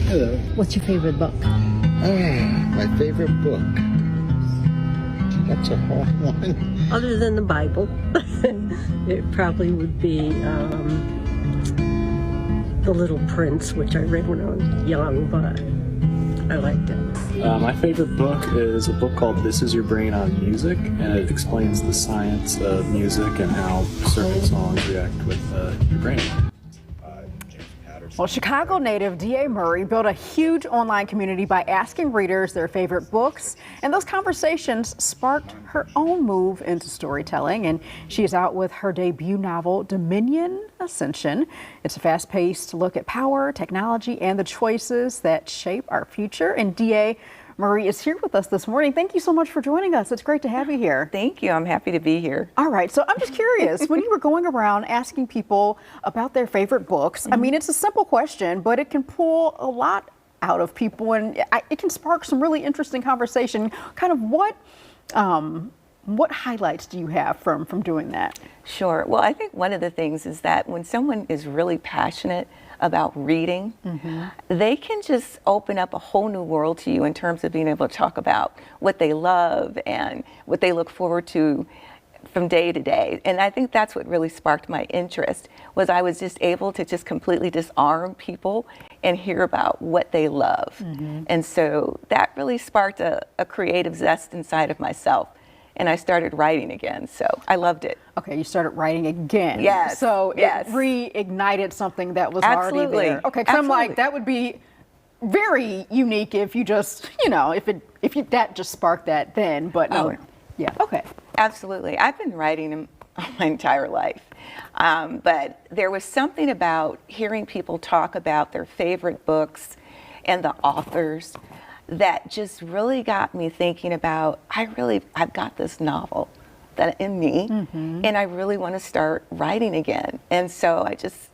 Hello. What's your favorite book? My favorite book. That's a hard one. Other than the Bible, it probably would be The Little Prince, which I read when I was young, but I liked it. My favorite book is a book called This Is Your Brain on Music, and it explains the science of music and how certain songs react with your brain. Well, Chicago native D.A. Murray built a huge online community by asking readers their favorite books, and those conversations sparked her own move into storytelling, and she is out with her debut novel, Dominion Ascension. It's a fast-paced look at power, technology, and the choices that shape our future, and D.A. Murray is here with us this morning. Thank you so much for joining us. It's great to have you here. Thank you. I'm happy to be here. All right. So I'm just curious, when you were going around asking people about their favorite books, I mean, it's a simple question, but it can pull a lot out of people, and it can spark some really interesting conversation. Kind of what highlights do you have from doing that? Sure. Well, I think one of the things is that when someone is really passionate about reading, they can just open up a whole new world to you in terms of being able to talk about what they love and what they look forward to from day to day. And I think that's what really sparked my interest, was I was just able to just completely disarm people and hear about what they love. And so that really sparked a creative zest inside of myself. And I started writing again, so I loved it. Okay, you started writing again. Yes. So yes. It reignited something that was Absolutely. already there. Okay, because I'm like, that would be very unique if you just, if you that just sparked that then, but no. Yeah, okay. Absolutely. I've been writing my entire life. But there was something about hearing people talk about their favorite books and the authors that just really got me thinking about, I've got this novel that in me, and I really want to start writing again. And so I just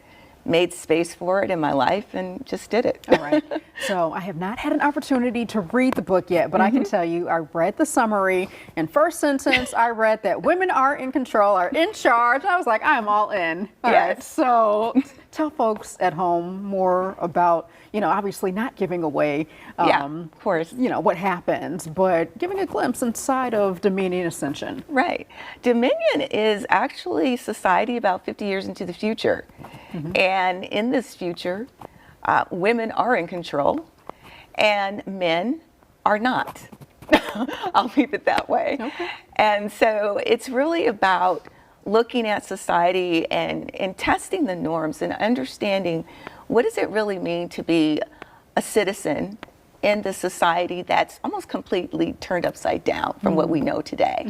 made space for it in my life and just did it. All right. So I have not had an opportunity to read the book yet, but I can tell you, I read the summary, and first sentence I read that women are in control, are in charge. I was like, I'm all in. All right. So tell folks at home more about, obviously not giving away, of course, what happens, but giving a glimpse inside of Dominion Ascension. Right. Dominion is actually society about 50 years into the future. And in this future, women are in control and men are not. I'll leave it that way. Okay. And so it's really about looking at society and testing the norms and understanding what does it really mean to be a citizen in the society that's almost completely turned upside down from what we know today.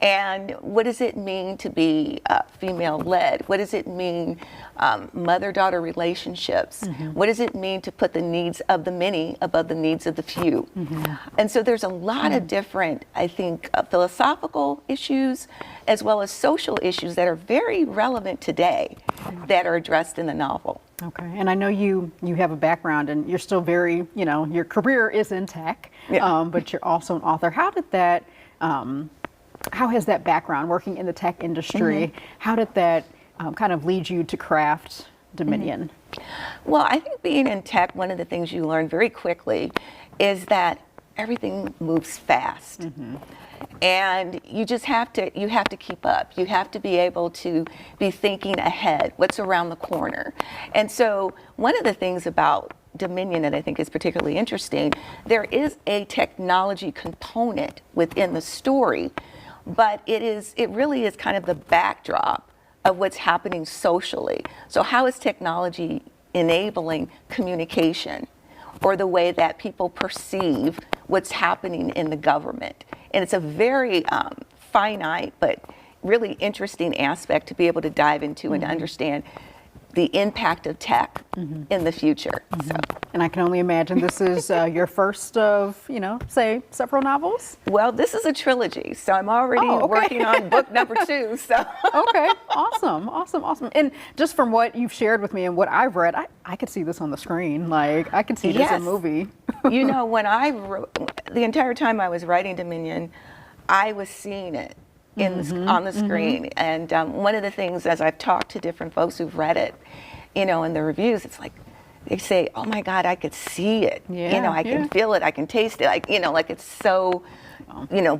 And what does it mean to be female-led? What does it mean, mother-daughter relationships? What does it mean to put the needs of the many above the needs of the few? And so there's a lot of different, I think, philosophical issues as well as social issues that are very relevant today that are addressed in the novel. Okay, and I know you have a background and you're still very, your career is in tech, but you're also an author. How did that, how has that background working in the tech industry, how did that kind of lead you to craft Dominion? Well, I think being in tech, one of the things you learn very quickly is that everything moves fast. And you just have to keep up. You have to be able to be thinking ahead, what's around the corner. And so one of the things about Dominion that I think is particularly interesting, there is a technology component within the story, but it really is kind of the backdrop of what's happening socially. So how is technology enabling communication or the way that people perceive what's happening in the government? And it's a very finite but really interesting aspect to be able to dive into and to understand the impact of tech in the future. So. And I can only imagine this is your first of, say, several novels? Well, this is a trilogy, so I'm already working on book number 2. So. Okay, awesome. And just from what you've shared with me and what I've read, I could see this on the screen. Like, I could see this in a movie. When I wrote, the entire time I was writing Dominion, I was seeing it on the screen. And one of the things, as I've talked to different folks who've read it, in the reviews, it's like, they say, "Oh my God, I could see it. Yeah, I can feel it. I can taste it. Like, like it's so,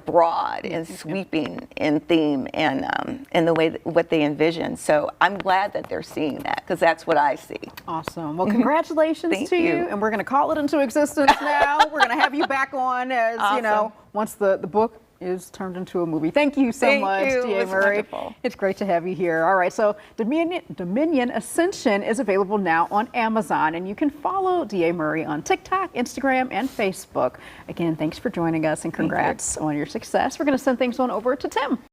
broad and sweeping in theme and the way what they envision." So I'm glad that they're seeing that, because that's what I see. Awesome. Well, congratulations Thank to you. you. And we're going to call it into existence now. We're going to have you back on as, Awesome. once the book is turned into a movie. Thank you so Thank much, you. D.A. It was Murray. wonderful. It's great to have you here. All right, so Dominion Ascension is available now on Amazon, and you can follow D.A. Murray on TikTok, Instagram, and Facebook. Again, thanks for joining us, and congrats on your success. We're going to send things on over to Tim.